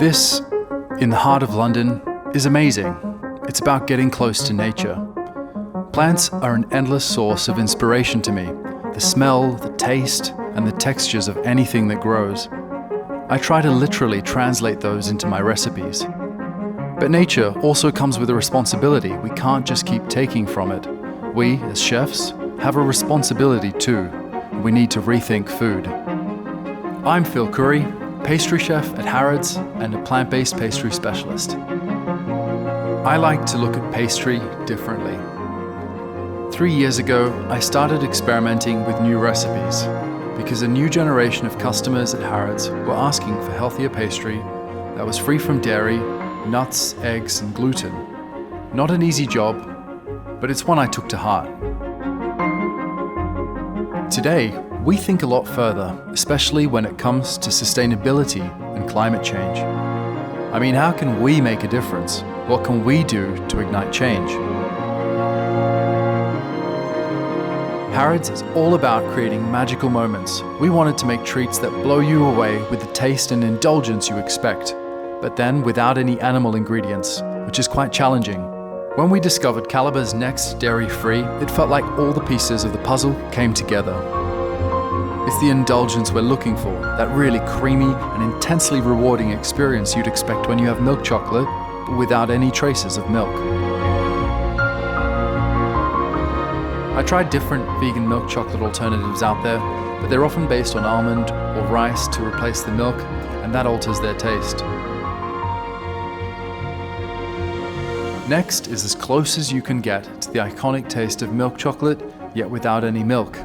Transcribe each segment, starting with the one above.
This, in the heart of London, is amazing. It's about getting close to nature. Plants are an endless source of inspiration to me. The smell, the taste, and the textures of anything that grows. I try to literally translate those into my recipes. But nature also comes with a responsibility we can't just keep taking from it. We, as chefs, have a responsibility too. We need to rethink food. I'm Phil Khoury, pastry chef at Harrods and a plant-based pastry specialist. I like to look at pastry differently. 3 years ago, I started experimenting with new recipes because a new generation of customers at Harrods were asking for healthier pastry that was free from dairy, nuts, eggs, and gluten. Not an easy job, but it's one I took to heart. Today, we think a lot further, especially when it comes to sustainability and climate change. I mean, how can we make a difference? What can we do to ignite change? Harrods is all about creating magical moments. We wanted to make treats that blow you away with the taste and indulgence you expect, but then without any animal ingredients, which is quite challenging. When we discovered CALLEBAUT NXT dairy-free, it felt like all the pieces of the puzzle came together. It's the indulgence we're looking for, that really creamy and intensely rewarding experience you'd expect when you have milk chocolate, but without any traces of milk. I tried different vegan milk chocolate alternatives out there, but they're often based on almond or rice to replace the milk, and that alters their taste. Next is as close as you can get to the iconic taste of milk chocolate, yet without any milk,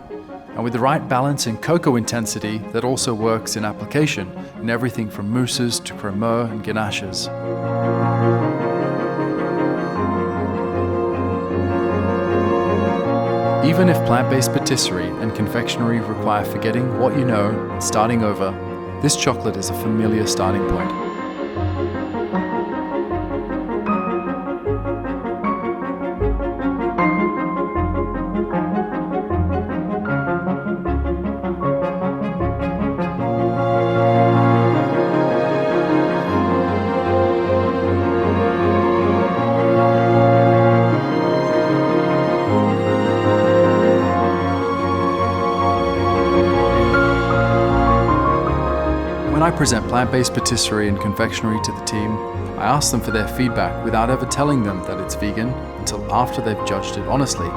and with the right balance in cocoa intensity that also works in application in everything from mousses to cremeux and ganaches. Even if plant-based patisserie and confectionery require forgetting what you know and starting over, this chocolate is a familiar starting point. When I present plant-based patisserie and confectionery to the team, I ask them for their feedback without ever telling them that it's vegan until after they've judged it honestly.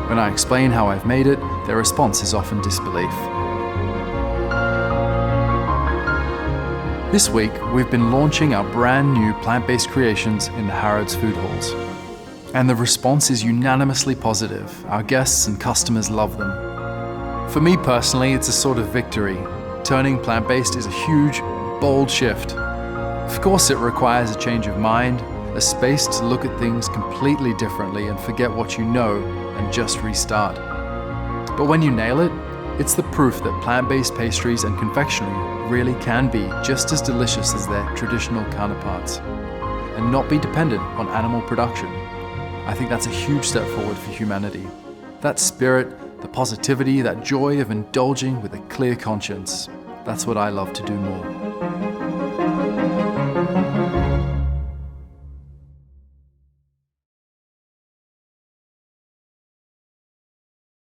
When I explain how I've made it, their response is often disbelief. This week, we've been launching our brand new plant-based creations in the Harrods food halls. And the response is unanimously positive. Our guests and customers love them. For me personally, it's a sort of victory. Turning plant-based is a huge, bold shift. Of course, it requires a change of mind, a space to look at things completely differently and forget what you know and just restart. But when you nail it, it's the proof that plant-based pastries and confectionery really can be just as delicious as their traditional counterparts and not be dependent on animal production. I think that's a huge step forward for humanity. That spirit, the positivity, that joy of indulging with a clear conscience, that's what I love to do more.